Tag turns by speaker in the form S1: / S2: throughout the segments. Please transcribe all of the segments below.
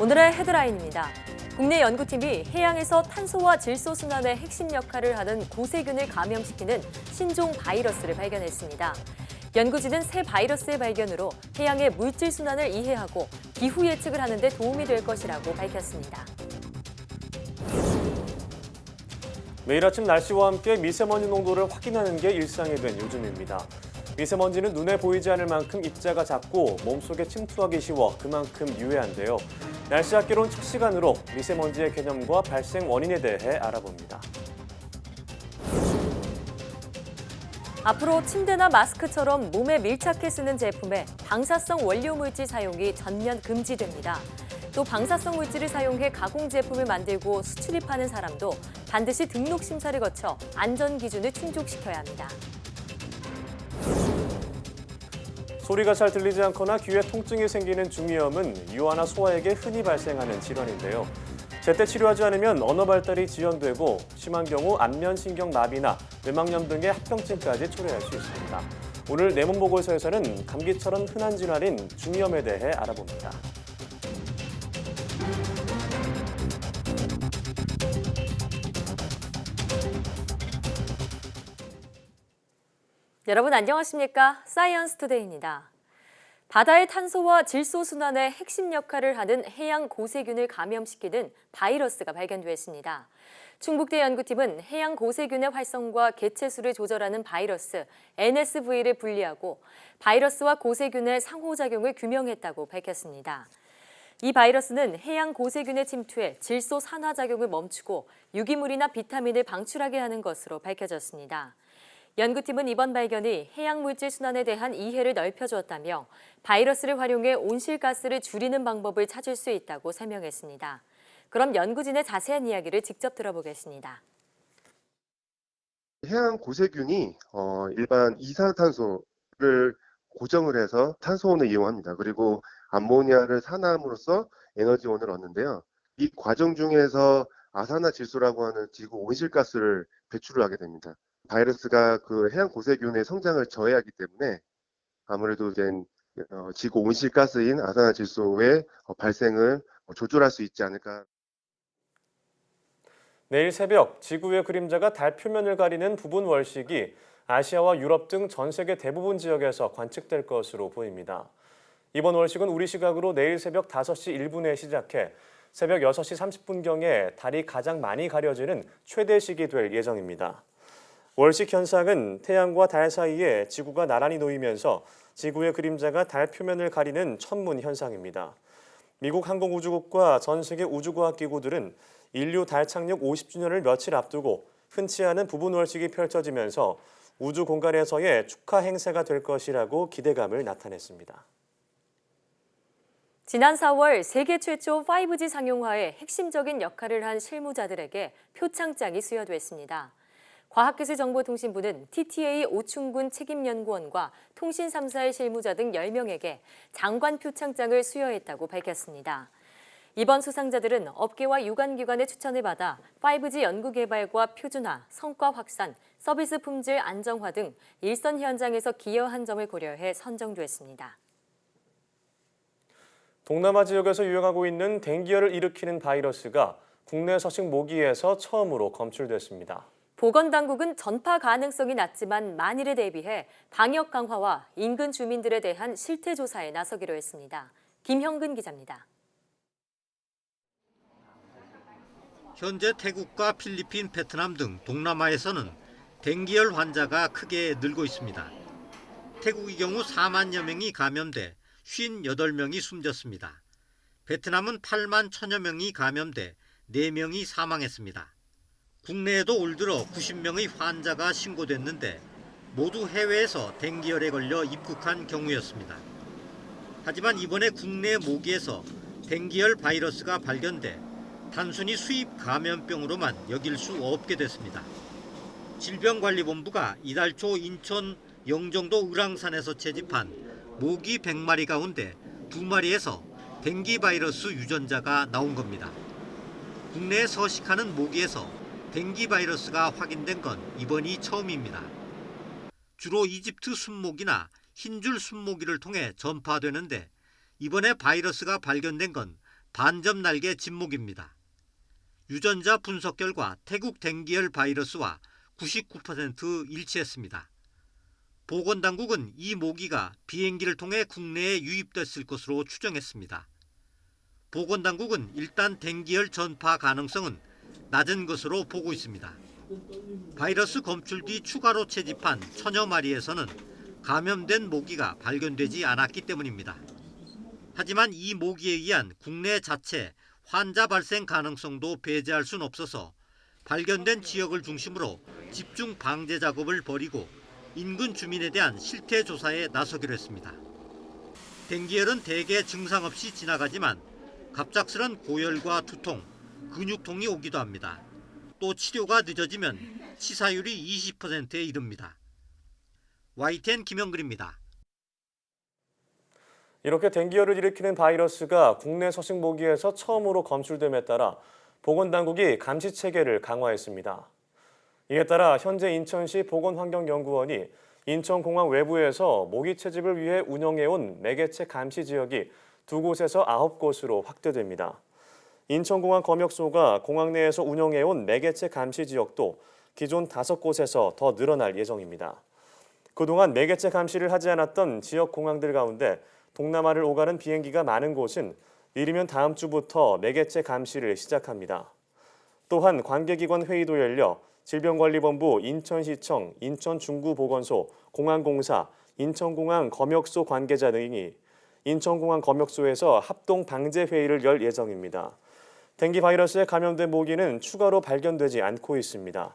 S1: 오늘의 헤드라인입니다. 국내 연구팀이 해양에서 탄소와 질소 순환의 핵심 역할을 하는 고세균을 감염시키는 신종 바이러스를 발견했습니다. 연구진은 새 바이러스의 발견으로 해양의 물질 순환을 이해하고 기후 예측을 하는 데 도움이 될 것이라고 밝혔습니다.
S2: 매일 아침 날씨와 함께 미세먼지 농도를 확인하는 게 일상이 된 요즘입니다. 미세먼지는 눈에 보이지 않을 만큼 입자가 작고 몸속에 침투하기 쉬워 그만큼 유해한데요. 날씨 학개론 첫 시간으로 미세먼지의 개념과 발생 원인에 대해 알아봅니다.
S1: 앞으로 침대나 마스크처럼 몸에 밀착해 쓰는 제품에 방사성 원료 물질 사용이 전면 금지됩니다. 또 방사성 물질을 사용해 가공 제품을 만들고 수출입하는 사람도 반드시 등록 심사를 거쳐 안전 기준을 충족시켜야 합니다.
S2: 소리가 잘 들리지 않거나 귀에 통증이 생기는 중이염은 유아나 소아에게 흔히 발생하는 질환인데요. 제때 치료하지 않으면 언어 발달이 지연되고 심한 경우 안면신경 마비나 뇌막염 등의 합병증까지 초래할 수 있습니다. 오늘 내문보고서에서는 감기처럼 흔한 질환인 중이염에 대해 알아봅니다.
S1: 여러분 안녕하십니까? 사이언스 투데이입니다. 바다의 탄소와 질소 순환의 핵심 역할을 하는 해양 고세균을 감염시키는 바이러스가 발견됐습니다. 충북대 연구팀은 해양 고세균의 활성과 개체수를 조절하는 바이러스 NSV를 분리하고 바이러스와 고세균의 상호작용을 규명했다고 밝혔습니다. 이 바이러스는 해양 고세균의 침투에 질소 산화작용을 멈추고 유기물이나 비타민을 방출하게 하는 것으로 밝혀졌습니다. 연구팀은 이번 발견이 해양물질 순환에 대한 이해를 넓혀주었다며 바이러스를 활용해 온실가스를 줄이는 방법을 찾을 수 있다고 설명했습니다. 그럼 연구진의 자세한 이야기를 직접 들어보겠습니다.
S3: 해양 고세균이 일반 이산화탄소를 고정을 해서 탄소원을 이용합니다. 그리고 암모니아를 산화함으로써 에너지원을 얻는데요. 이 과정 중에서 아산화질소라고 하는 지구 온실가스를 배출을 하게 됩니다. 바이러스가 그 해양 고세균의 성장을 저해하기 때문에 아무래도 이제 지구 온실가스인 아산화질소의 발생을 조절할 수 있지 않을까.
S2: 내일 새벽 지구의 그림자가 달 표면을 가리는 부분 월식이 아시아와 유럽 등 전 세계 대부분 지역에서 관측될 것으로 보입니다. 이번 월식은 우리 시각으로 내일 새벽 5시 1분에 시작해 새벽 6시 30분경에 달이 가장 많이 가려지는 최대식이 될 예정입니다. 월식 현상은 태양과 달 사이에 지구가 나란히 놓이면서 지구의 그림자가 달 표면을 가리는 천문 현상입니다. 미국 항공우주국과 전 세계 우주과학기구들은 인류 달 착륙 50주년을 며칠 앞두고 흔치 않은 부분 월식이 펼쳐지면서 우주 공간에서의 축하 행사가 될 것이라고 기대감을 나타냈습니다.
S1: 지난 4월 세계 최초 5G 상용화에 핵심적인 역할을 한 실무자들에게 표창장이 수여됐습니다. 과학기술정보통신부는 TTA 오충군 책임연구원과 통신 3사의 실무자 등 10명에게 장관 표창장을 수여했다고 밝혔습니다. 이번 수상자들은 업계와 유관기관의 추천을 받아 5G 연구개발과 표준화, 성과 확산, 서비스 품질 안정화 등 일선 현장에서 기여한 점을 고려해 선정됐습니다.
S2: 동남아 지역에서 유행하고 있는 댕기열을 일으키는 바이러스가 국내 서식 모기에서 처음으로 검출됐습니다.
S1: 보건당국은 전파 가능성이 낮지만 만일에 대비해 방역 강화와 인근 주민들에 대한 실태 조사에 나서기로 했습니다. 김형근 기자입니다.
S4: 현재 태국과 필리핀, 베트남 등 동남아에서는 댕기열 환자가 크게 늘고 있습니다. 태국의 경우 4만여 명이 감염돼 58명이 숨졌습니다. 베트남은 8만 1천여 명이 감염돼 4명이 사망했습니다. 국내에도 올 들어 90명의 환자가 신고됐는데 모두 해외에서 댕기열에 걸려 입국한 경우였습니다. 하지만 이번에 국내 모기에서 댕기열 바이러스가 발견돼 단순히 수입 감염병으로만 여길 수 없게 됐습니다. 질병관리본부가 이달 초 인천 영종도 을왕산에서 채집한 모기 100마리 가운데 2마리에서 댕기 바이러스 유전자가 나온 겁니다. 국내에 서식하는 모기에서 댕기 바이러스가 확인된 건 이번이 처음입니다. 주로 이집트 순모기나 흰줄 순모기를 통해 전파되는데 이번에 바이러스가 발견된 건 반점 날개 진목입니다. 유전자 분석 결과 태국 댕기열 바이러스와 99% 일치했습니다. 보건당국은 이 모기가 비행기를 통해 국내에 유입됐을 것으로 추정했습니다. 보건당국은 일단 댕기열 전파 가능성은 낮은 것으로 보고 있습니다. 바이러스 검출 뒤 추가로 채집한 천여 마리에서는 감염된 모기가 발견되지 않았기 때문입니다. 하지만 이 모기에 의한 국내 자체 환자 발생 가능성도 배제할 순 없어서 발견된 지역을 중심으로 집중 방제 작업을 벌이고 인근 주민에 대한 실태 조사에 나서기로 했습니다. 댕기열은 대개 증상 없이 지나가지만 갑작스런 고열과 두통, 근육통이 오기도 합니다. 또 치료가 늦어지면 치사율이 20%에 이릅니다. YTN 김영근입니다.
S2: 이렇게 댕기열을 일으키는 바이러스가 국내 서식 모기에서 처음으로 검출됨에 따라 보건당국이 감시 체계를 강화했습니다. 이에 따라 현재 인천시 보건환경연구원이 인천공항 외부에서 모기 채집을 위해 운영해온 매개체 감시 지역이 2곳에서 9곳으로 확대됩니다. 인천공항 검역소가 공항 내에서 운영해온 매개체 감시 지역도 기존 5곳에서 더 늘어날 예정입니다. 그동안 매개체 감시를 하지 않았던 지역 공항들 가운데 동남아를 오가는 비행기가 많은 곳은 이르면 다음 주부터 매개체 감시를 시작합니다. 또한 관계기관 회의도 열려 질병관리본부, 인천시청, 인천중구보건소, 공항공사, 인천공항 검역소 관계자 등이 인천공항 검역소에서 합동 방제 회의를 열 예정입니다. 댕기 바이러스에 감염된 모기는 추가로 발견되지 않고 있습니다.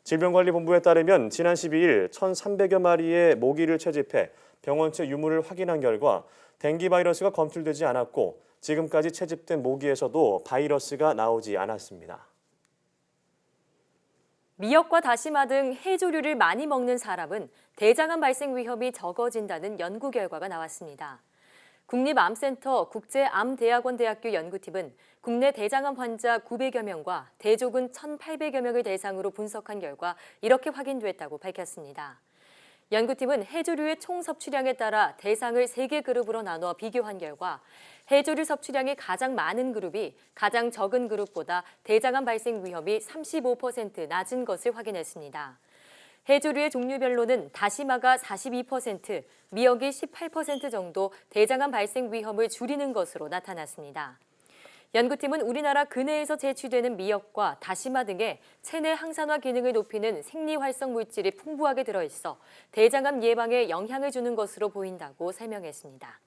S2: 질병관리본부에 따르면 지난 12일 1,300여 마리의 모기를 채집해 병원체 유무를 확인한 결과 댕기 바이러스가 검출되지 않았고 지금까지 채집된 모기에서도 바이러스가 나오지 않았습니다.
S1: 미역과 다시마 등 해조류를 많이 먹는 사람은 대장암 발생 위험이 적어진다는 연구 결과가 나왔습니다. 국립암센터 국제암대학원대학교 연구팀은 국내 대장암 환자 900여 명과 대조군 1,800여 명을 대상으로 분석한 결과 이렇게 확인됐다고 밝혔습니다. 연구팀은 해조류의 총 섭취량에 따라 대상을 3개 그룹으로 나눠 비교한 결과 해조류 섭취량이 가장 많은 그룹이 가장 적은 그룹보다 대장암 발생 위험이 35% 낮은 것을 확인했습니다. 해조류의 종류별로는 다시마가 42%, 미역이 18% 정도 대장암 발생 위험을 줄이는 것으로 나타났습니다. 연구팀은 우리나라 근해에서 채취되는 미역과 다시마 등의 체내 항산화 기능을 높이는 생리활성 물질이 풍부하게 들어있어 대장암 예방에 영향을 주는 것으로 보인다고 설명했습니다.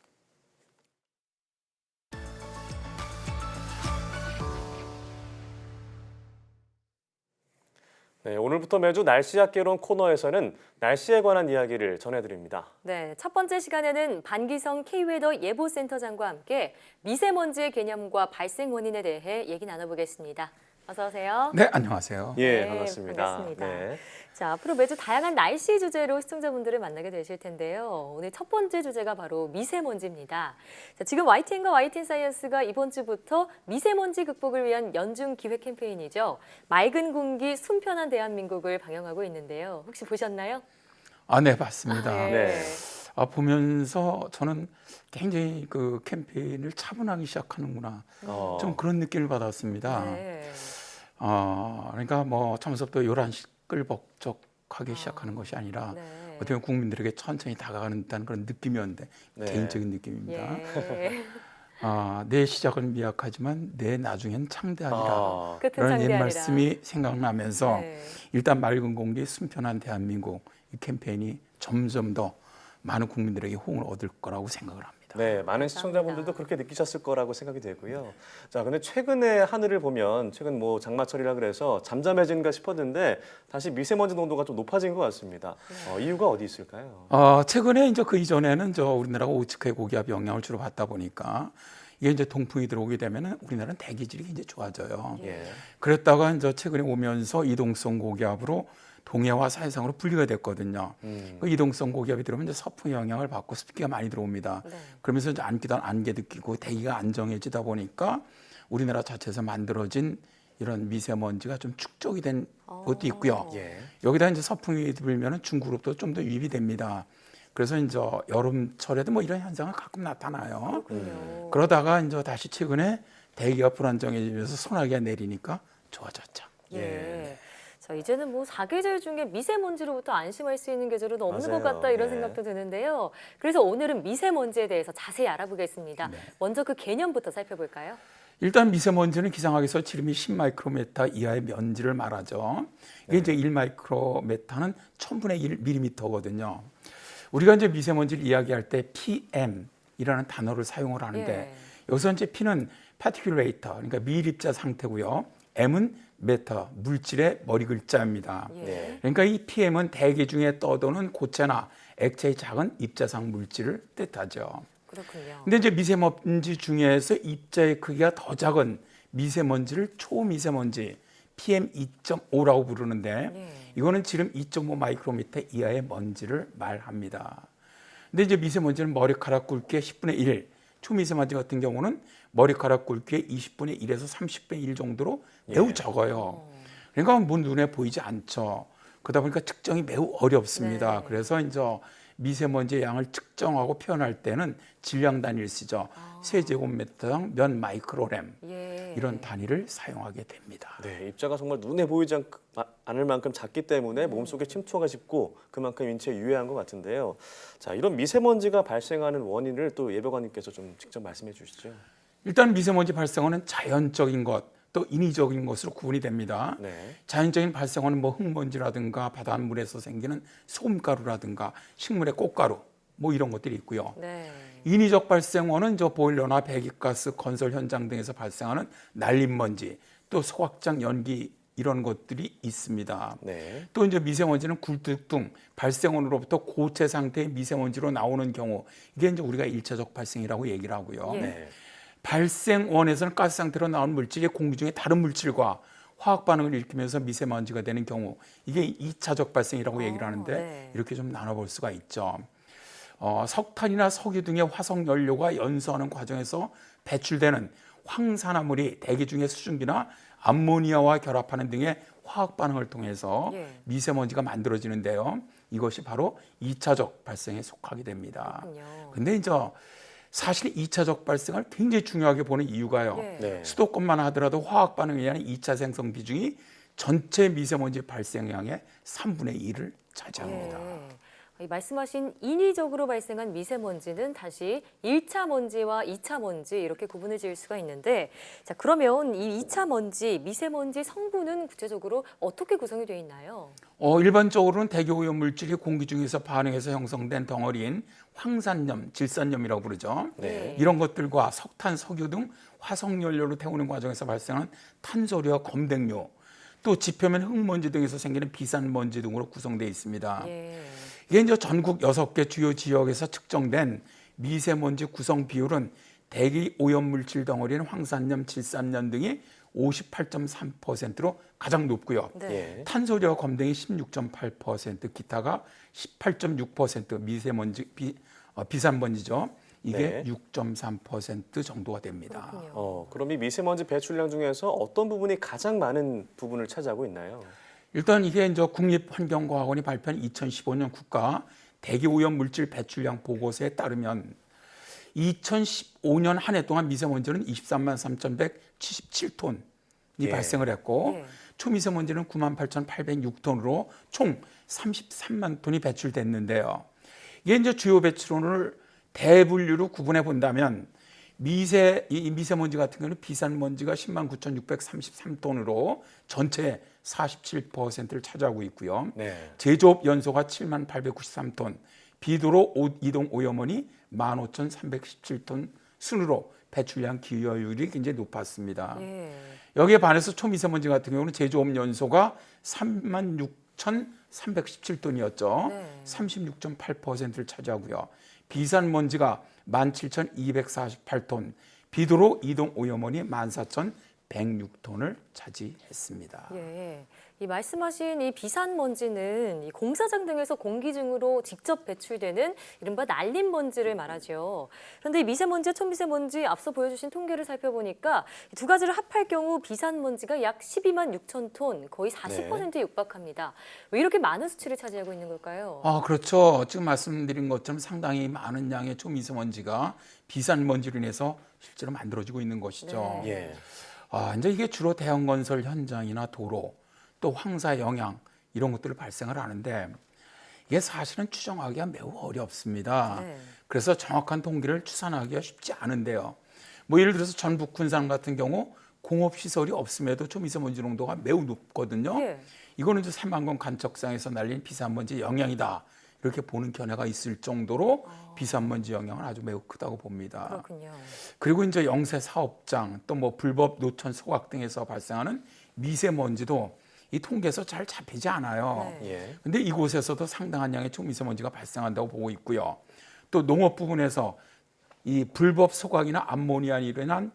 S2: 네, 오늘부터 매주 날씨 학개론 코너에서는 날씨에 관한 이야기를 전해드립니다.
S1: 네, 첫 번째 시간에는 반기성 K웨더 예보센터장과 함께 미세먼지의 개념과 발생 원인에 대해 얘기 나눠보겠습니다. 어서 오세요.
S5: 네, 안녕하세요.
S2: 예,
S1: 네,
S2: 반갑습니다.
S1: 반갑습니다.
S2: 네.
S1: 자, 앞으로 매주 다양한 날씨 주제로 시청자분들을 만나게 되실 텐데요. 오늘 첫 번째 주제가 바로 미세먼지입니다. 자, 지금 YTN과 YTN 사이언스가 이번 주부터 미세먼지 극복을 위한 연중 기획 캠페인이죠. 맑은 공기, 숨 편한 대한민국을 방영하고 있는데요. 혹시 보셨나요?
S5: 아, 네, 봤습니다.
S2: 네.
S5: 보면서 저는 굉장히 그 캠페인을 차분하게 시작하는구나. 좀 그런 느낌을 받았습니다.
S1: 네.
S5: 그러니까 뭐 처음부터 요란 시끌벅적하게 시작하는 것이 아니라
S1: 네.
S5: 어떻게 보면 국민들에게 천천히 다가가는 듯한 그런 느낌이었는데
S2: 네.
S5: 개인적인 느낌입니다.
S1: 예.
S5: 내 시작은 미약하지만 내 나중엔 창대하리라.
S1: 끝은
S5: 그런 옛
S1: 상대하리라.
S5: 말씀이 생각나면서
S1: 네.
S5: 일단 맑은 공기, 숨 편한 대한민국 이 캠페인이 점점 더 많은 국민들에게 호응을 얻을 거라고 생각을 합니다.
S2: 네, 많은 시청자분들도 그렇게 느끼셨을 거라고 생각이 되고요. 자, 근데 최근에 하늘을 보면 최근 뭐 장마철이라 그래서 잠잠해진가 싶었는데 다시 미세먼지 농도가 좀 높아진 것 같습니다. 이유가 어디 있을까요?
S5: 최근에 이제 그 이전에는 우리나라가 오츠크의 고기압 영향을 주로 받다 보니까 이게 이제 동풍이 들어오게 되면은 우리나라는 대기질이 굉장히 좋아져요.
S2: 예.
S5: 그랬다가 이제 최근에 오면서 이동성 고기압으로 동해와 사해상으로 분리가 됐거든요. 그 이동성 고기압이 들어오면 이제 서풍의 영향을 받고 습기가 많이 들어옵니다.
S1: 네.
S5: 그러면서 이제 안기던 안개도 끼고 대기가 안정해지다 보니까 우리나라 자체에서 만들어진 이런 미세먼지가 좀 축적이 된 것도 있고요.
S2: 예.
S5: 여기다 이제 서풍이 불면은 중국으로부터 좀 더 유입이 됩니다. 그래서 이제 여름철에도 뭐 이런 현상은 가끔 나타나요.
S1: 그렇군요.
S5: 그러다가 이제 다시 최근에 대기가 불안정해지면서 소나기가 내리니까 좋아졌죠.
S1: 예. 자, 이제는 뭐 사계절 중에 미세먼지로부터 안심할 수 있는 계절은 없는
S2: 맞아요.
S1: 것 같다 이런
S2: 네.
S1: 생각도 드는데요. 그래서 오늘은 미세먼지에 대해서 자세히 알아보겠습니다.
S5: 네.
S1: 먼저 그 개념부터 살펴볼까요?
S5: 일단 미세먼지는 기상학에서 지름이 10마이크로메타 이하의 먼지를 말하죠. 이게 이제 1마이크로메타는 1000분의 1 밀리미터거든요. 우리가 이제 미세먼지를 이야기할 때 PM이라는 단어를 사용을 하는데
S1: 예.
S5: 여기서 이제 P는 파티큘레이터, 그러니까 미립자 상태고요. M은 메터, 물질의 머리 글자입니다.
S1: 예.
S2: 네.
S5: 그러니까 이 PM은 대기 중에 떠도는 고체나 액체의 작은 입자상 물질을 뜻하죠.
S1: 그렇군요.
S5: 근데 이제 미세먼지 중에서 입자의 크기가 더 작은 미세먼지를 초미세먼지 PM2.5라고 부르는데
S1: 네.
S5: 이거는 지름 2.5 마이크로미터 이하의 먼지를 말합니다. 근데 이제 미세먼지는 머리카락 굵기의 10분의 1, 초미세먼지 같은 경우는 머리카락 굵기의 20분의 1에서 30분의 1 정도로 매우 적어요. 그러니까 뭐 눈에 보이지 않죠. 그러다 보니까 측정이 매우 어렵습니다.
S1: 네.
S5: 그래서 이제 미세먼지의 양을 측정하고 표현할 때는 질량 단위를 쓰죠. 세제곱미터당 몇 마이크로램
S1: 예.
S5: 이런 단위를 사용하게 됩니다.
S2: 네, 입자가 정말 눈에 보이지 않을 만큼 작기 때문에 몸속에 침투하기 쉽고 그만큼 인체에 유해한 것 같은데요. 자, 이런 미세먼지가 발생하는 원인을 또 예보관님께서 좀 직접 말씀해 주시죠.
S5: 일단 미세먼지 발생원은 자연적인 것, 또 인위적인 것으로 구분이 됩니다.
S2: 네.
S5: 자연적인 발생원은 뭐 흙먼지라든가 바닷물에서 생기는 솜가루라든가 식물의 꽃가루 뭐 이런 것들이 있고요.
S1: 네.
S5: 인위적 발생원은 저 보일러나 배기가스 건설 현장 등에서 발생하는 날림먼지, 또 소각장 연기 이런 것들이 있습니다.
S2: 네.
S5: 또 이제 미세먼지는 굴뚝 등 발생원으로부터 고체 상태의 미세먼지로 나오는 경우 이게 이제 우리가 일차적 발생이라고 얘기를 하고요.
S1: 예.
S2: 네.
S5: 발생원에서는 가스 상태로 나온 물질이 공기 중에 다른 물질과 화학 반응을 일으키면서 미세먼지가 되는 경우 이게 2차적 발생이라고 얘기를 하는데
S1: 네.
S5: 이렇게 좀 나눠볼 수가 있죠. 석탄이나 석유 등의 화석 연료가 연소하는 과정에서 배출되는 황산화물이 대기 중에 수증기나 암모니아와 결합하는 등의 화학 반응을 통해서
S1: 예.
S5: 미세먼지가 만들어지는데요. 이것이 바로 2차적 발생에 속하게 됩니다.
S1: 그렇군요.
S5: 근데 이제 사실 2차적 발생을 굉장히 중요하게 보는 이유가요.
S1: 예.
S2: 네.
S5: 수도권만 하더라도 화학 반응에 의한 2차 생성 비중이 전체 미세먼지 발생량의 3분의 1을 차지합니다.
S1: 예. 이 말씀하신 인위적으로 발생한 미세먼지는 다시 1차 먼지와 2차 먼지 이렇게 구분을 지을 수가 있는데 자, 그러면 이 2차 먼지, 미세먼지 성분은 구체적으로 어떻게 구성이 되어 있나요?
S5: 일반적으로는 대기 오염 물질이 공기 중에서 반응해서 형성된 덩어리인 황산염, 질산염이라고 부르죠.
S2: 네.
S5: 이런 것들과 석탄, 석유 등 화석 연료로 태우는 과정에서 발생한 탄소류와 검댕류, 또 지표면 흙먼지 등에서 생기는 비산먼지 등으로 구성되어 있습니다.
S1: 예.
S5: 이게 이제 전국 6개 주요 지역에서 측정된 미세먼지 구성 비율은 대기 오염 물질 덩어리인 황산염, 질산염 등이 58.3%로 가장 높고요.
S1: 네.
S2: 예.
S5: 탄소류와 검댕이 16.8%, 기타가 18.6% 미세먼지 비산먼지죠. 이게
S2: 네.
S5: 6.3% 정도가 됩니다.
S1: 그렇군요.
S2: 그럼 이 미세먼지 배출량 중에서 어떤 부분이 가장 많은 부분을 차지하고 있나요?
S5: 일단 이게 이제 국립환경과학원이 발표한 2015년 국가 대기오염 물질 배출량 보고서에 따르면 2015년 한 해 동안 미세먼지는 23만 3,177톤이
S2: 예.
S5: 발생을 했고
S1: 예.
S5: 초미세먼지는 98,806톤으로 총 33만 톤이 배출됐는데요. 이게 이제 주요 배출원을 대분류로 구분해 본다면 이 미세먼지 같은 경우는 비산먼지가 10만 9,633톤으로 전체의 47%를 차지하고 있고요.
S2: 네.
S5: 제조업 연소가 7만 893톤, 비도로 이동 오염원이 15,317톤 순으로 배출량 기여율이 굉장히 높았습니다.
S1: 예.
S5: 여기에 반해서 초미세먼지 같은 경우는 제조업 연소가 3만 6,317톤이었죠.
S1: 네.
S5: 36.8%를 차지하고요. 비산먼지가 17,248톤, 비도로 이동 오염원이 106톤을 차지했습니다.
S1: 예, 이 말씀하신 이 비산 먼지는 이 공사장 등에서 공기 중으로 직접 배출되는 이른바 날림 먼지를 말하죠. 그런데 이 미세먼지와 초미세먼지 앞서 보여주신 통계를 살펴보니까 두 가지를 합할 경우 비산 먼지가 약 12만 6천 톤, 거의 40%에 육박합니다. 왜 이렇게 많은 수치를 차지하고 있는 걸까요?
S5: 그렇죠. 지금 말씀드린 것처럼 상당히 많은 양의 초미세먼지가 비산 먼지로 인해서 실제로 만들어지고 있는 것이죠.
S1: 네.
S2: 예.
S5: 이제 이게 주로 대형 건설 현장이나 도로, 또 황사 영향 이런 것들을 발생을 하는데 이게 사실은 추정하기가 매우 어렵습니다.
S1: 네.
S5: 그래서 정확한 통계를 추산하기가 쉽지 않은데요. 뭐 예를 들어서 전북 군산 같은 경우 공업 시설이 없음에도 초미세먼지 농도가 매우 높거든요.
S1: 예.
S5: 이거는 이제 새만금 간척상에서 날린 비산먼지 영향이다. 이렇게 보는 견해가 있을 정도로 비산먼지 영향은 아주 매우 크다고 봅니다.
S1: 그렇군요.
S5: 그리고 이제 영세 사업장 또 뭐 불법 노천 소각 등에서 발생하는 미세먼지도 이 통계에서 잘 잡히지 않아요.
S1: 네.
S2: 예.
S5: 근데 이곳에서도 상당한 양의 초미세먼지가 발생한다고 보고 있고요. 또 농업 부분에서 이 불법 소각이나 암모니아로 인한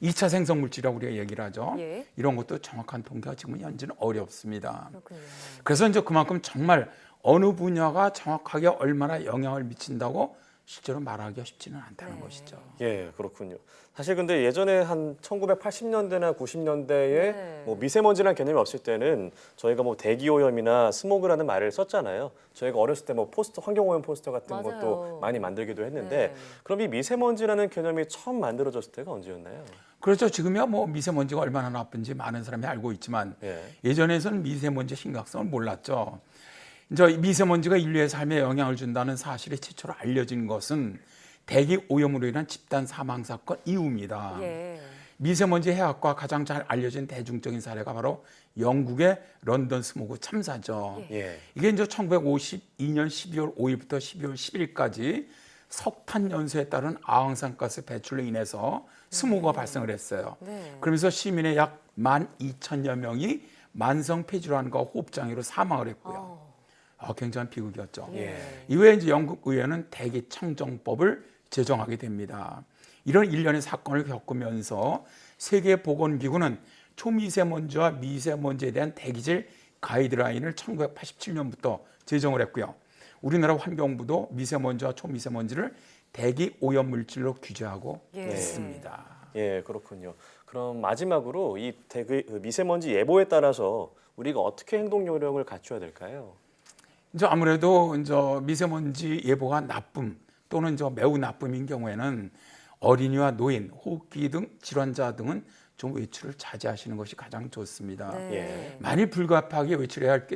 S5: 2차 생성 물질이라고 우리가 얘기를 하죠.
S1: 예.
S5: 이런 것도 정확한 통계가 지금 현재는 어렵습니다.
S1: 그렇군요.
S5: 그래서 이제 그만큼 정말 어느 분야가 정확하게 얼마나 영향을 미친다고 실제로 말하기가 쉽지는 않다는
S1: 네.
S5: 것이죠.
S2: 예, 그렇군요. 사실 근데 예전에 한 1980년대나 90년대에
S1: 네.
S2: 뭐 미세먼지라는 개념이 없을 때는 저희가 뭐 대기오염이나 스모그라는 말을 썼잖아요. 저희가 어렸을 때 뭐 포스터, 환경오염 포스터 같은
S1: 맞아요.
S2: 것도 많이 만들기도 했는데
S1: 네.
S2: 그럼 이 미세먼지라는 개념이 처음 만들어졌을 때가 언제였나요?
S5: 그렇죠. 지금이야 뭐 미세먼지가 얼마나 나쁜지 많은 사람이 알고 있지만
S2: 예.
S5: 예전에는 미세먼지 심각성을 몰랐죠. 이제 미세먼지가 인류의 삶에 영향을 준다는 사실이 최초로 알려진 것은 대기 오염으로 인한 집단 사망 사건 이후입니다.
S1: 예.
S5: 미세먼지 해악과 가장 잘 알려진 대중적인 사례가 바로 영국의 런던 스모그 참사죠.
S2: 예.
S5: 이게 이제 1952년 12월 5일부터 12월 10일까지 석탄 연소에 따른 아황산가스 배출로 인해서 스모그가 발생을 했어요.
S1: 네.
S5: 그러면서 시민의 약 12,000여 명이 만성 폐질환과 호흡장애로 사망을 했고요. 굉장한 비극이었죠.
S2: 예.
S5: 이후에 이제 영국 의회는 대기 청정법을 제정하게 됩니다. 이런 일련의 사건을 겪으면서 세계보건기구는 초미세먼지와 미세먼지에 대한 대기질 가이드라인을 1987년부터 제정을 했고요. 우리나라 환경부도 미세먼지와 초미세먼지를 대기 오염 물질로 규제하고
S1: 예.
S5: 있습니다.
S2: 예, 그렇군요. 그럼 마지막으로 이 미세먼지 예보에 따라서 우리가 어떻게 행동 요령을 갖춰야 될까요?
S5: 이제 아무래도 이제 미세먼지 예보가 나쁨 또는 이제 매우 나쁨인 경우에는 어린이와 노인, 호흡기 등 질환자 등은 좀 외출을 자제하시는 것이 가장 좋습니다.
S1: 네.
S2: 예.
S5: 만일 불가피하게 외출해야 할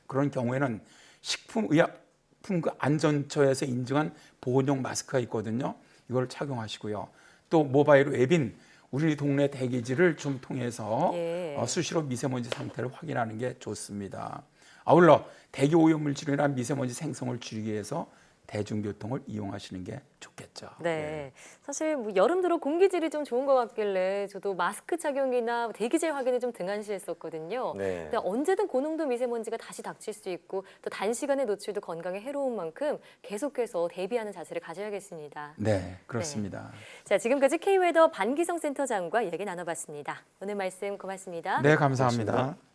S5: 그런 경우에는 식품의약품 안전처에서 인증한 보온용 마스크가 있거든요. 이걸 착용하시고요. 또 모바일 앱인 우리 동네 대기질을 좀 통해서
S1: 예.
S5: 수시로 미세먼지 상태를 확인하는 게 좋습니다. 아울러 대기 오염 물질로 인한 미세먼지 생성을 줄이기 위해서 대중교통을 이용하시는 게 좋겠죠.
S1: 네. 사실 뭐 여름 들어 공기질이 좀 좋은 것 같길래 저도 마스크 착용이나 대기질 확인을 좀 등한시했었거든요.
S2: 네.
S1: 근데 언제든 고농도 미세먼지가 다시 닥칠 수 있고 또 단시간의 노출도 건강에 해로운 만큼 계속해서 대비하는 자세를 가져야겠습니다.
S5: 네, 그렇습니다.
S1: 자, 지금까지 K웨더 반기성 센터장과 이야기 나눠봤습니다. 오늘 말씀 고맙습니다.
S5: 네, 감사합니다.
S2: 고맙습니다.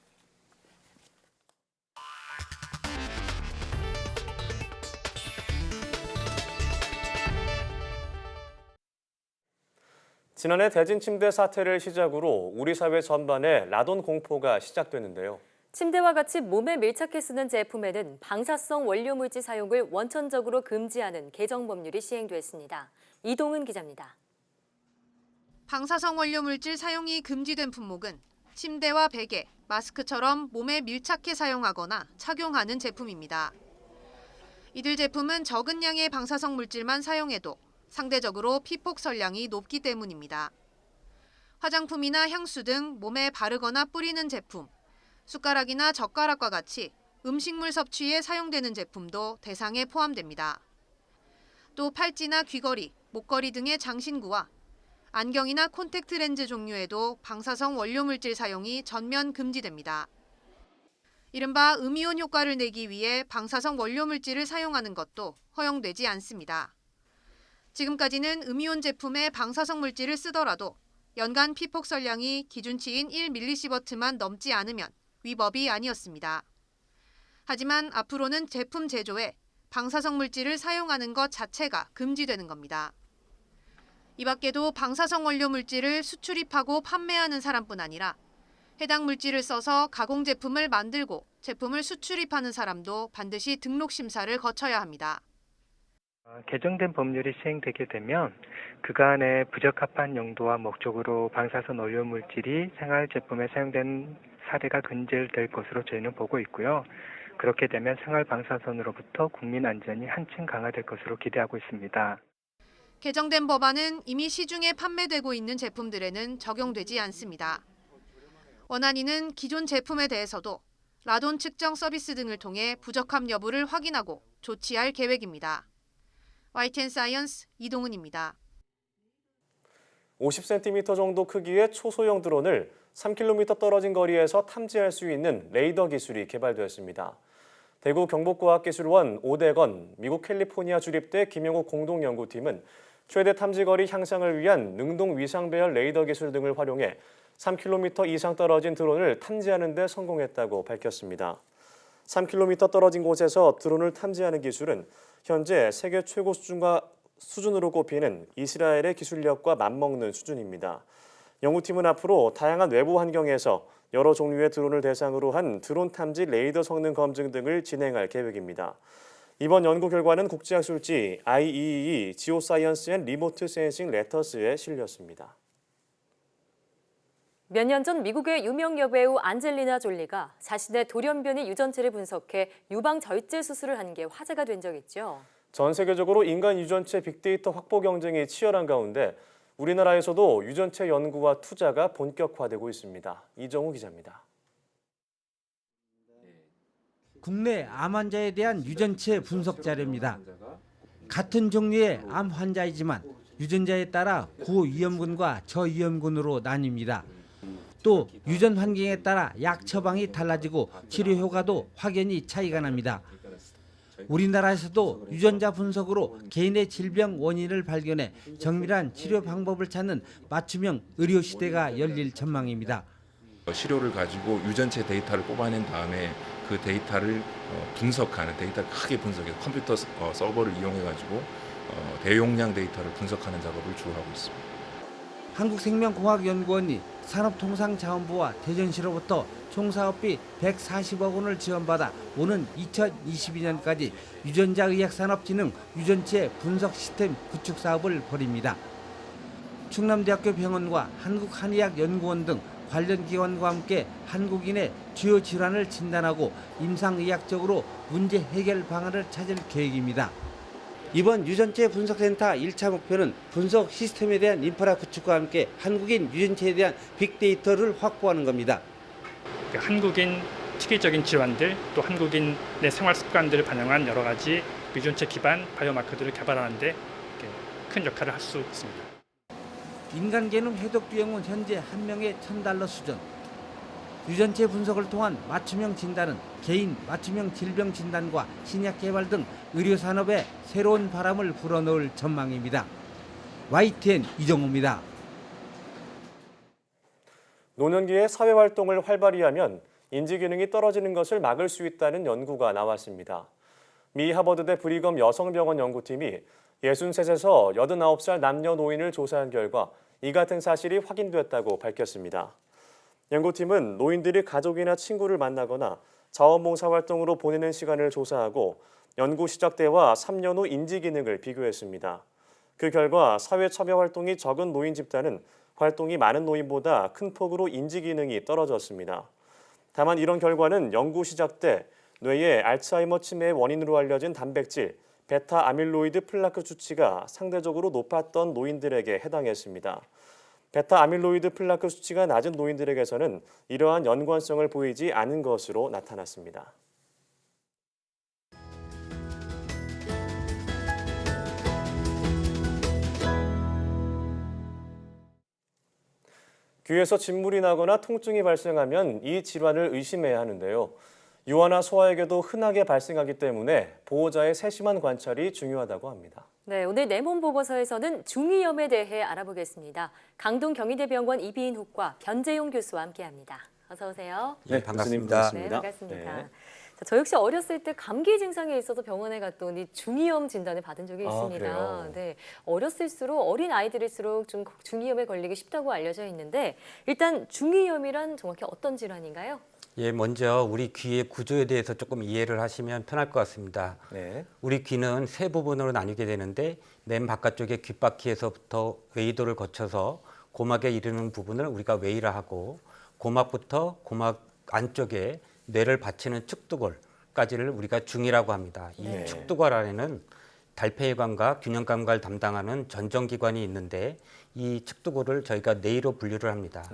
S2: 지난해 대진 침대 사태를 시작으로 우리 사회 전반에 라돈 공포가 시작됐는데요.
S1: 침대와 같이 몸에 밀착해 쓰는 제품에는 방사성 원료물질 사용을 원천적으로 금지하는 개정 법률이 시행됐습니다. 이동은 기자입니다.
S6: 방사성 원료물질 사용이 금지된 품목은 침대와 베개, 마스크처럼 몸에 밀착해 사용하거나 착용하는 제품입니다. 이들 제품은 적은 양의 방사성 물질만 사용해도 상대적으로 피폭 설량이 높기 때문입니다. 화장품이나 향수 등 몸에 바르거나 뿌리는 제품, 숟가락이나 젓가락과 같이 음식물 섭취에 사용되는 제품도 대상에 포함됩니다. 또 팔찌나 귀걸이, 목걸이 등의 장신구와 안경이나 콘택트 렌즈 종류에도 방사성 원료물질 사용이 전면 금지됩니다. 이른바 음이온 효과를 내기 위해 방사성 원료물질을 사용하는 것도 허용되지 않습니다. 지금까지는 음이온 제품에 방사성 물질을 쓰더라도 연간 피폭설량이 기준치인 1mS만 넘지 않으면 위법이 아니었습니다. 하지만 앞으로는 제품 제조에 방사성 물질을 사용하는 것 자체가 금지되는 겁니다. 이 밖에도 방사성 원료 물질을 수출입하고 판매하는 사람뿐 아니라 해당 물질을 써서 가공 제품을 만들고 제품을 수출입하는 사람도 반드시 등록 심사를 거쳐야 합니다.
S7: 개정된 법률이 시행되게 되면 그간의 부적합한 용도와 목적으로 방사선 원료 물질이 생활 제품에 사용된 사례가 근절될 것으로 저희는 보고 있고요. 그렇게 되면 생활 방사선으로부터 국민 안전이 한층 강화될 것으로 기대하고 있습니다.
S6: 개정된 법안은 이미 시중에 판매되고 있는 제품들에는 적용되지 않습니다. 원안위는 기존 제품에 대해서도 라돈 측정 서비스 등을 통해 부적합 여부를 확인하고 조치할 계획입니다. YTN 사이언스 이동은입니다.
S2: 50cm 정도 크기의 초소형 드론을 3km 떨어진 거리에서 탐지할 수 있는 레이더 기술이 개발되었습니다. 대구 경북과학기술원 오대건, 미국 캘리포니아 주립대 김영욱 공동연구팀은 최대 탐지거리 향상을 위한 능동 위상배열 레이더 기술 등을 활용해 3km 이상 떨어진 드론을 탐지하는 데 성공했다고 밝혔습니다. 3km 떨어진 곳에서 드론을 탐지하는 기술은 현재 세계 최고 수준으로 꼽히는 이스라엘의 기술력과 맞먹는 수준입니다. 연구팀은 앞으로 다양한 외부 환경에서 여러 종류의 드론을 대상으로 한 드론 탐지 레이더 성능 검증 등을 진행할 계획입니다. 이번 연구 결과는 국제학술지 IEEE 지오사이언스 앤 리모트 센싱 레터스에 실렸습니다.
S1: 몇 년 전 미국의 유명 여배우 안젤리나 졸리가 자신의 돌연변이 유전체를 분석해 유방 절제 수술을 한 게 화제가 된 적 있죠.
S2: 전 세계적으로 인간 유전체 빅데이터 확보 경쟁이 치열한 가운데 우리나라에서도 유전체 연구와 투자가 본격화되고 있습니다. 이정우 기자입니다.
S8: 국내 암 환자에 대한 유전체 분석 자료입니다. 같은 종류의 암 환자이지만 유전자에 따라 고위험군과 저위험군으로 나뉩니다. 또 유전 환경에 따라 약 처방이 달라지고 치료 효과도 확연히 차이가 납니다. 우리나라에서도 유전자 분석으로 개인의 질병 원인을 발견해 정밀한 치료 방법을 찾는 맞춤형 의료 시대가 열릴 전망입니다.
S9: 시료를 가지고 유전체 데이터를 뽑아낸 다음에 그 데이터를 분석하는, 데이터를 크게 분석해서 컴퓨터 서버를 이용해가지고 대용량 데이터를 분석하는 작업을 주로 하고 있습니다.
S8: 한국생명공학연구원이 산업통상자원부와 대전시로부터 총 사업비 140억 원을 지원받아 오는 2022년까지 유전자의학산업진흥 유전체 분석 시스템 구축 사업을 벌입니다. 충남대학교 병원과 한국한의학연구원 등 관련 기관과 함께 한국인의 주요 질환을 진단하고 임상의학적으로 문제 해결 방안을 찾을 계획입니다. 이번 유전체 분석센터 1차 목표는 분석 시스템에 대한 인프라 구축과 함께 한국인 유전체에 대한 빅데이터를 확보하는 겁니다.
S10: 한국인 특이적인 질환들, 또 한국인의 생활 습관들을 반영한 여러 가지 유전체 기반 바이오마커들을 개발하는 데 큰 역할을 할 수 있습니다.
S8: 인간 게놈 해독 비용은 현재 한 명에 $1,000 수준. 유전체 분석을 통한 맞춤형 진단은 개인 맞춤형 질병 진단과 신약 개발 등 의료 산업에 새로운 바람을 불어넣을 전망입니다. YTN 이정우입니다.
S2: 노년기에 사회활동을 활발히 하면 인지기능이 떨어지는 것을 막을 수 있다는 연구가 나왔습니다. 미 하버드대 브리검 여성병원 연구팀이 63세에서 89살 남녀노인을 조사한 결과 이 같은 사실이 확인됐다고 밝혔습니다. 연구팀은 노인들이 가족이나 친구를 만나거나 자원봉사활동으로 보내는 시간을 조사하고 연구 시작 때와 3년 후 인지기능을 비교했습니다. 그 결과 사회참여활동이 적은 노인 집단은 활동이 많은 노인보다 큰 폭으로 인지기능이 떨어졌습니다. 다만 이런 결과는 연구 시작 때 뇌의 알츠하이머 치매의 원인으로 알려진 단백질, 베타 아밀로이드 플라크 수치가 상대적으로 높았던 노인들에게 해당했습니다. 베타 아밀로이드 플라크 수치가 낮은 노인들에게서는 이러한 연관성을 보이지 않은 것으로 나타났습니다. 귀에서 진물이 나거나 통증이 발생하면 이 질환을 의심해야 하는데요. 유아나 소아에게도 흔하게 발생하기 때문에 보호자의 세심한 관찰이 중요하다고 합니다.
S1: 네, 오늘 내 몸 보고서에서는 중이염에 대해 알아보겠습니다. 강동 경희대병원 이비인후과 변재용 교수와 함께합니다. 어서 오세요.
S2: 네,
S11: 반갑습니다.
S2: 교수님
S1: 네, 반갑습니다.
S2: 네.
S1: 자, 저 역시 어렸을 때 감기 증상이 있어서 병원에 갔더니 중이염 진단을 받은 적이
S2: 아,
S1: 있습니다.
S2: 그래요?
S1: 네, 어렸을수록 어린 아이들일수록 좀 중이염에 걸리기 쉽다고 알려져 있는데 일단 중이염이란 정확히 어떤 질환인가요?
S11: 예, 먼저 우리 귀의 구조에 대해서 조금 이해를 하시면 편할 것 같습니다.
S2: 네.
S11: 우리 귀는 세 부분으로 나뉘게 되는데 맨 바깥쪽에 귓바퀴에서부터 웨이도를 거쳐서 고막에 이르는 부분을 우리가 웨이라 하고 고막부터 고막 안쪽에 뇌를 받치는 측두골까지를 우리가 중이라고 합니다. 이
S1: 네.
S11: 측두골 안에는 달팽이관과 균형감각을 담당하는 전정기관이 있는데 이 측두골을 저희가 뇌로 분류를 합니다.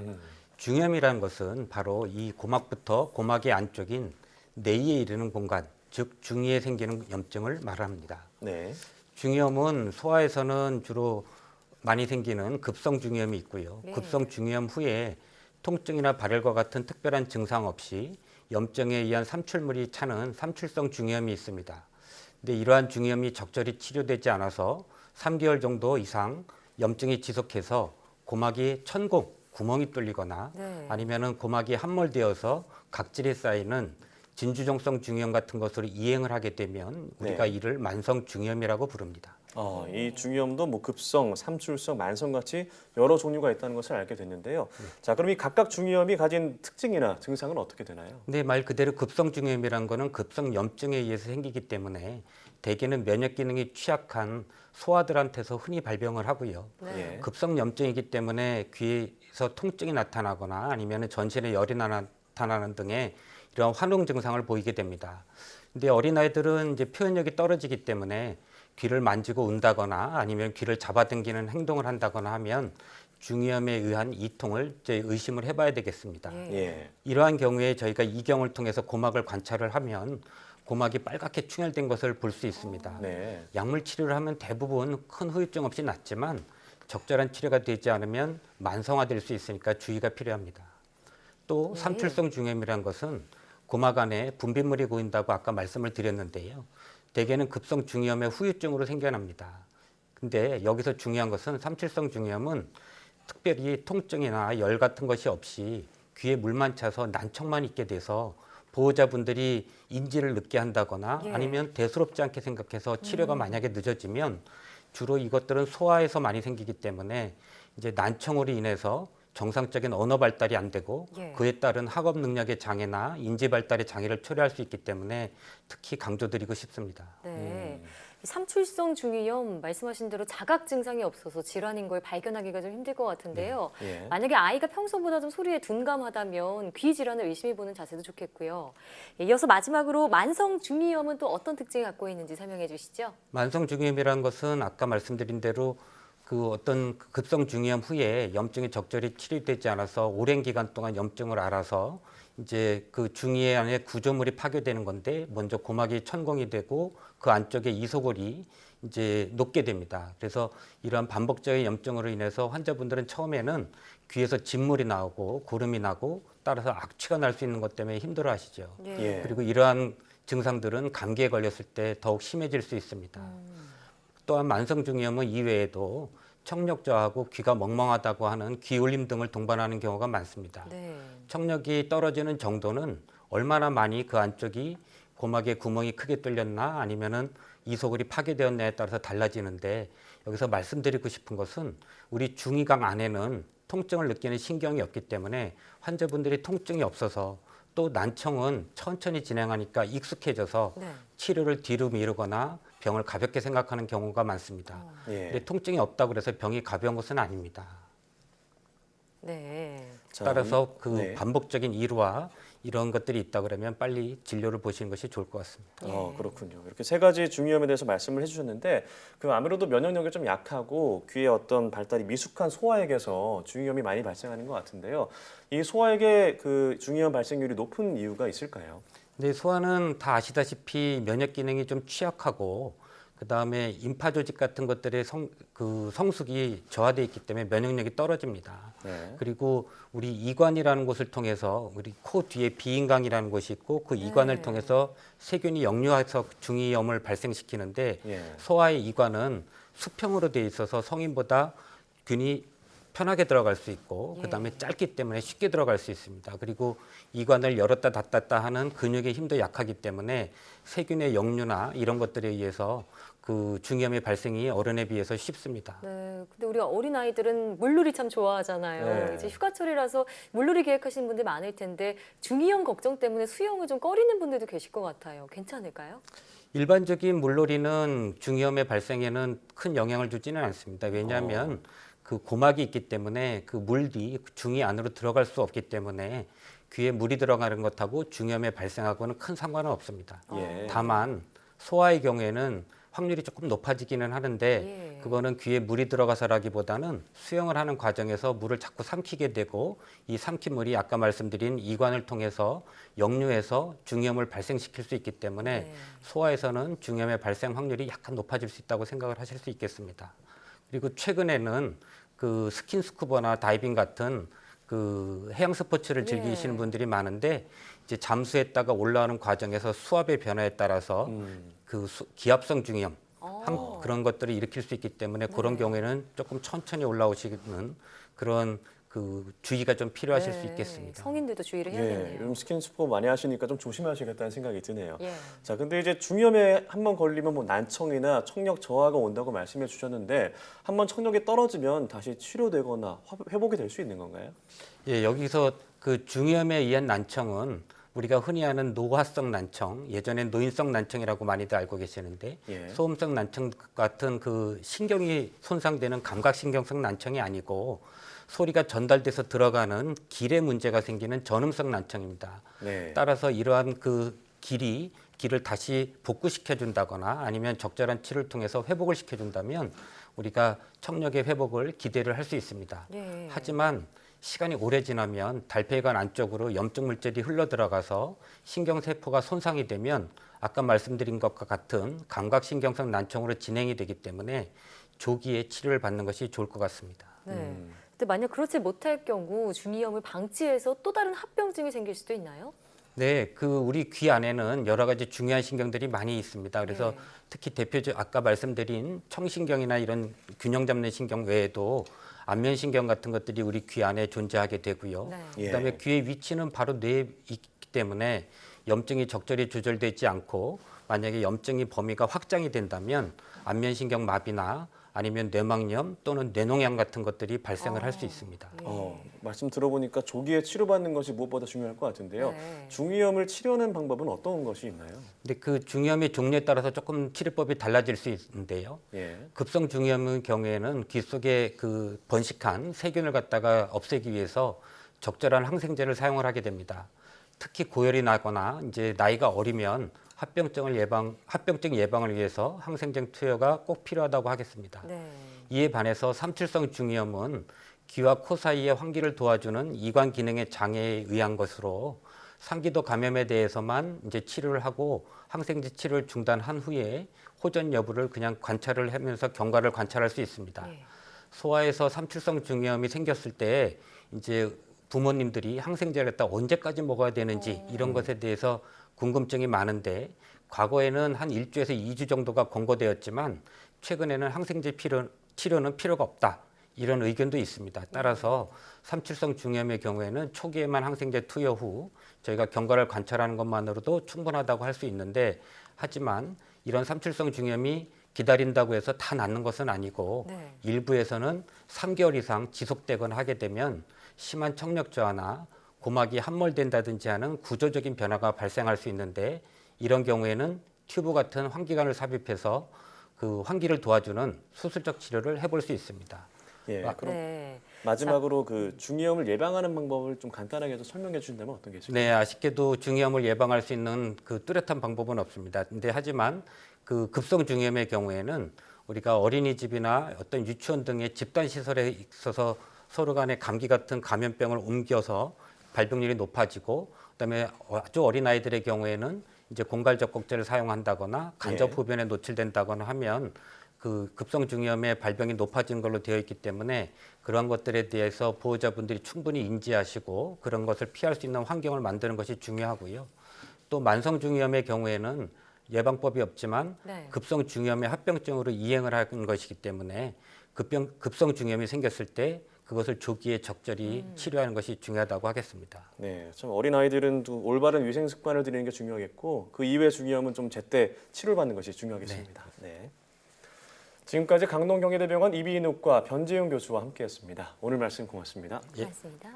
S11: 중이염이라는 것은 바로 이 고막부터 고막의 안쪽인 뇌에 이르는 공간, 즉 중이에 생기는 염증을 말합니다.
S2: 네.
S11: 중이염은 소아에서는 주로 많이 생기는 급성 중이염이 있고요.
S1: 네.
S11: 급성 중이염 후에 통증이나 발열과 같은 특별한 증상 없이 염증에 의한 삼출물이 차는 삼출성 중이염이 있습니다. 근데 이러한 중이염이 적절히 치료되지 않아서 3개월 정도 이상 염증이 지속해서 고막이 천공, 구멍이 뚫리거나
S1: 네.
S11: 아니면은 고막이 함몰되어서 각질이 쌓이는 진주종성 중이염 같은 것으로 이행을 하게 되면 우리가
S2: 네.
S11: 이를 만성 중이염이라고 부릅니다.
S2: 이 중이염도 뭐 급성, 삼출성, 만성 같이 여러 종류가 있다는 것을 알게 됐는데요. 자, 그럼 이 각각 중이염이 가진 특징이나 증상은 어떻게 되나요?
S11: 근데 말 그대로 급성 중이염이라는 거는 급성 염증에 의해서 생기기 때문에 대개는 면역 기능이 취약한 소아들한테서 흔히 발병을 하고요.
S1: 네.
S2: 예.
S11: 급성 염증이기 때문에 귀에서 통증이 나타나거나 아니면 전신에 열이 나타나는 등의 이런 환웅 증상을 보이게 됩니다. 근데 어린아이들은 이제 표현력이 떨어지기 때문에 귀를 만지고 운다거나 아니면 귀를 잡아당기는 행동을 한다거나 하면 중이염에 의한 이통을 이제 의심을 해봐야 되겠습니다.
S2: 예.
S11: 이러한 경우에 저희가 이경을 통해서 고막을 관찰을 하면 고막이 빨갛게 충혈된 것을 볼 수 있습니다.
S2: 네.
S11: 약물 치료를 하면 대부분 큰 후유증 없이 낫지만 적절한 치료가 되지 않으면 만성화될 수 있으니까 주의가 필요합니다. 또
S1: 네.
S11: 삼출성 중이염이라는 것은 고막 안에 분비물이 고인다고 아까 말씀을 드렸는데요. 대개는 급성 중이염의 후유증으로 생겨납니다. 근데 여기서 중요한 것은 삼출성 중이염은 특별히 통증이나 열 같은 것이 없이 귀에 물만 차서 난청만 있게 돼서 보호자분들이 인지를 늦게 한다거나
S1: 예.
S11: 아니면 대수롭지 않게 생각해서 치료가 만약에 늦어지면 주로 이것들은 소아에서 많이 생기기 때문에 이제 난청으로 인해서 정상적인 언어 발달이 안 되고
S1: 예.
S11: 그에 따른 학업 능력의 장애나 인지 발달의 장애를 초래할 수 있기 때문에 특히 강조드리고 싶습니다.
S1: 네. 이 삼출성 중이염 말씀하신 대로 자각 증상이 없어서 질환인 걸 발견하기가 좀 힘들 것 같은데요.
S2: 예.
S1: 만약에 아이가 평소보다 좀 소리에 둔감하다면 귀 질환을 의심해보는 자세도 좋겠고요. 이어서 마지막으로 만성 중이염은 또 어떤 특징을 갖고 있는지 설명해 주시죠.
S11: 만성 중이염이라는 것은 아까 말씀드린 대로 그 어떤 급성 중이염 후에 염증이 적절히 치료되지 않아서 오랜 기간 동안 염증을 앓아서 이제 그 중이에 안에 구조물이 파괴되는 건데 먼저 고막이 천공이 되고 그 안쪽에 이소골이 이제 녹게 됩니다. 그래서 이러한 반복적인 염증으로 인해서 환자분들은 처음에는 귀에서 진물이 나오고 고름이 나고 따라서 악취가 날 수 있는 것 때문에 힘들어하시죠.
S2: 예.
S11: 그리고 이러한 증상들은 감기에 걸렸을 때 더욱 심해질 수 있습니다. 또한 만성 중이염은 이외에도 청력 저하고 귀가 멍멍하다고 하는 귀울림 등을 동반하는 경우가 많습니다.
S1: 네.
S11: 청력이 떨어지는 정도는 얼마나 많이 그 안쪽이 고막에 구멍이 크게 뚫렸나 아니면은 이소골이 파괴되었냐에 따라서 달라지는데 여기서 말씀드리고 싶은 것은 우리 중이각 안에는 통증을 느끼는 신경이 없기 때문에 환자분들이 통증이 없어서 또 난청은 천천히 진행하니까 익숙해져서
S1: 네.
S11: 치료를 뒤로 미루거나 병을 가볍게 생각하는 경우가 많습니다.
S2: 예.
S11: 근데 통증이 없다고 그래서 병이 가벼운 것은 아닙니다.
S1: 네.
S2: 자,
S11: 따라서 그
S2: 네.
S11: 반복적인 이루와 이런 것들이 있다 그러면 빨리 진료를 보시는 것이 좋을 것 같습니다.
S2: 그렇군요. 이렇게 세 가지 중이염에 대해서 말씀을 해주셨는데 그 아무래도 면역력이 좀 약하고 귀의 어떤 발달이 미숙한 소아에게서 중이염이 많이 발생하는 것 같은데요. 이 소아에게 그 중이염 발생률이 높은 이유가 있을까요?
S11: 근데 소아는 다 아시다시피 면역 기능이 좀 취약하고 그다음에 임파 조직 같은 것들의 성숙이 저하되어 있기 때문에 면역력이 떨어집니다.
S2: 네.
S11: 그리고 우리 이관이라는 곳을 통해서 우리 코 뒤에 비인강이라는 곳이 있고 그 이관을 통해서 세균이 역류해서 중이염을 발생시키는데
S2: 예.
S11: 소아의 이관은 수평으로 돼 있어서 성인보다 균이 편하게 들어갈 수 있고 그다음에 짧기 때문에 쉽게 들어갈 수 있습니다. 그리고 이관을 열었다 닫았다 하는 근육의 힘도 약하기 때문에 세균의 역류나 이런 것들에 의해서 그 중이염의 발생이 어른에 비해서 쉽습니다.
S1: 네, 근데 우리 어린 아이들은 물놀이 참 좋아하잖아요.
S2: 네.
S1: 이제 휴가철이라서 물놀이 계획하시는 분들 많을 텐데 중이염 걱정 때문에 수영을 좀 꺼리는 분들도 계실 것 같아요. 괜찮을까요?
S11: 일반적인 물놀이는 중이염의 발생에는 큰 영향을 주지는 않습니다. 왜냐하면 그 고막이 있기 때문에 그 물이 중이 안으로 들어갈 수 없기 때문에 귀에 물이 들어가는 것하고 중이염에 발생하고는 큰 상관은 없습니다.
S2: 예.
S11: 다만 소아의 경우에는 확률이 조금 높아지기는 하는데 그거는 귀에 물이 들어가서라기보다는 수영을 하는 과정에서 물을 자꾸 삼키게 되고 이 삼킨 물이 아까 말씀드린 이관을 통해서 역류해서 중이염을 발생시킬 수 있기 때문에 소아에서는 중이염의 발생 확률이 약간 높아질 수 있다고 생각을 하실 수 있겠습니다. 그리고 최근에는 그 스킨스쿠버나 다이빙 같은 그 해양 스포츠를 즐기시는 분들이 많은데 이제 잠수했다가 올라오는 과정에서 수압의 변화에 따라서 그 기압성 중이염 그런 것들을 일으킬 수 있기 때문에 그런 경우에는 조금 천천히 올라오시는 그런 그 주의가 좀 필요하실 수 있겠습니다.
S1: 성인들도 주의를
S2: 예,
S1: 해야겠네요.
S2: 요즘 스킨스쿠버 많이 하시니까 좀 조심하시겠다는 생각이 드네요.
S1: 예.
S2: 자, 근데 이제 중이염에 한번 걸리면 뭐 난청이나 청력 저하가 온다고 말씀해 주셨는데 한번 청력이 떨어지면 다시 치료되거나 회복이 될 수 있는 건가요?
S11: 예, 여기서 그 중이염에 의한 난청은 우리가 흔히 아는 노화성 난청, 예전엔 노인성 난청이라고 많이들 알고 계시는데 소음성 난청 같은 그 신경이 손상되는 감각신경성 난청이 아니고 소리가 전달돼서 들어가는 길에 문제가 생기는 전음성 난청입니다. 따라서 이러한 그 길을 다시 복구시켜 준다거나 아니면 적절한 치료를 통해서 회복을 시켜 준다면 우리가 청력의 회복을 기대를 할 수 있습니다. 하지만 시간이 오래 지나면 달팽이관 안쪽으로 염증 물질이 흘러 들어가서 신경세포가 손상이 되면 아까 말씀드린 것과 같은 감각신경성 난청으로 진행이 되기 때문에 조기에 치료를 받는 것이 좋을 것 같습니다.
S1: 네. 근데 만약 그렇지 못할 경우 중이염을 방치해서 또 다른 합병증이 생길 수도 있나요?
S11: 네, 그 우리 귀 안에는 여러 가지 중요한 신경들이 많이 있습니다. 그래서 특히 대표적 아까 말씀드린 청신경이나 이런 균형 잡는 신경 외에도 안면신경 같은 것들이 우리 귀 안에 존재하게 되고요. 그다음에 귀의 위치는 바로 뇌에 있기 때문에 염증이 적절히 조절되지 않고 만약에 염증이 범위가 확장이 된다면 안면신경 마비나 아니면 뇌막염 또는 뇌농양 같은 것들이 발생을 할 수 있습니다.
S2: 말씀 들어보니까 조기에 치료받는 것이 무엇보다 중요할 것 같은데요. 중이염을 치료하는 방법은 어떤 것이 있나요?
S11: 근데 그 중이염의 종류에 따라서 조금 치료법이 달라질 수 있는데요. 급성 중이염의 경우에는 귀 속에 그 번식한 세균을 갖다가 없애기 위해서 적절한 항생제를 사용을 하게 됩니다. 특히 고열이 나거나 이제 나이가 어리면 합병증 예방을 위해서 항생제 투여가 꼭 필요하다고 하겠습니다. 이에 반해서 삼칠성 중이염은 귀와 코 사이의 환기를 도와주는 이관 기능의 장애에 의한 것으로 상기도 감염에 대해서만 이제 치료를 하고 항생제 치료를 중단한 후에 호전 여부를 그냥 관찰을 하면서 경과를 관찰할 수 있습니다. 소아에서 삼칠성 중이염이 생겼을 때 이제 부모님들이 항생제를 갖다 언제까지 먹어야 되는지 이런 것에 대해서 궁금증이 많은데 과거에는 한 1주에서 2주 정도가 권고되었지만 최근에는 항생제 치료는 필요가 없다. 이런 의견도 있습니다. 따라서 삼칠성 중이염의 경우에는 초기에만 항생제 투여 후 저희가 경과를 관찰하는 것만으로도 충분하다고 할 수 있는데 하지만 이런 삼칠성 중이염이 기다린다고 해서 다 낫는 것은 아니고 일부에서는 3개월 이상 지속되거나 하게 되면 심한 청력 저하나 고막이 함몰된다든지 하는 구조적인 변화가 발생할 수 있는데 이런 경우에는 튜브 같은 환기관을 삽입해서 그 환기를 도와주는 수술적 치료를 해볼 수 있습니다.
S2: 그럼 마지막으로 그 중이염을 예방하는 방법을 좀 간단하게 좀 설명해 주신다면 어떤 게 있을까요?
S11: 네, 아쉽게도 중이염을 예방할 수 있는 그 뚜렷한 방법은 없습니다. 근데 하지만 그 급성 중이염의 경우에는 우리가 어린이집이나 어떤 유치원 등의 집단 시설에 있어서 서로 간에 감기 같은 감염병을 옮겨서 발병률이 높아지고 그다음에 아주 어린 아이들의 경우에는 이제 공갈적곡제를 사용한다거나 간접 흡연에 노출된다거나 하면 그 급성 중이염의 발병이 높아진 걸로 되어 있기 때문에 그런 것들에 대해서 보호자분들이 충분히 인지하시고 그런 것을 피할 수 있는 환경을 만드는 것이 중요하고요. 또 만성 중이염의 경우에는 예방법이 없지만
S1: 네.
S11: 급성 중이염의 합병증으로 이행을 하는 것이기 때문에 급성 중이염이 생겼을 때 그것을 조기에 적절히 치료하는 것이 중요하다고 하겠습니다.
S2: 네, 참 어린 아이들은 또 올바른 위생 습관을 들이는 게 중요하겠고 그 이외의 중요함은 좀 제때 치료를 받는 것이 중요하겠습니다. 네. 지금까지 강동경희대병원 이비인후과 변재용 교수와 함께했습니다. 오늘 말씀 고맙습니다.
S1: 고맙습니다.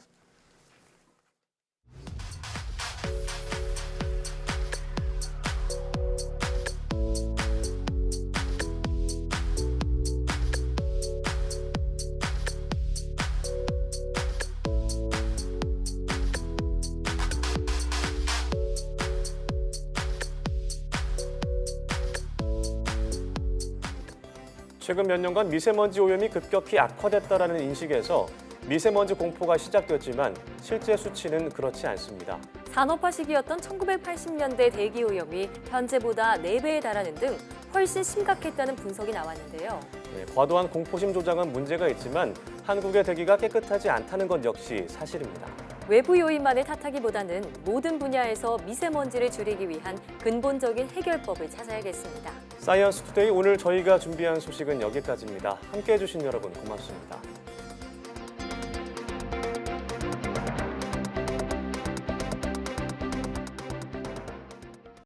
S2: 최근 몇 년간 미세먼지 오염이 급격히 악화됐다라는 인식에서 미세먼지 공포가 시작됐지만 실제 수치는 그렇지 않습니다.
S1: 산업화 시기였던 1980년대 대기 오염이 현재보다 4배에 달하는 등 훨씬 심각했다는 분석이 나왔는데요.
S2: 네, 과도한 공포심 조장은 문제가 있지만 한국의 대기가 깨끗하지 않다는 것 역시 사실입니다.
S1: 외부 요인만을 탓하기보다는 모든 분야에서 미세먼지를 줄이기 위한 근본적인 해결법을 찾아야겠습니다.
S2: 사이언스 투데이 오늘 저희가 준비한 소식은 여기까지입니다. 함께해 주신 여러분 고맙습니다.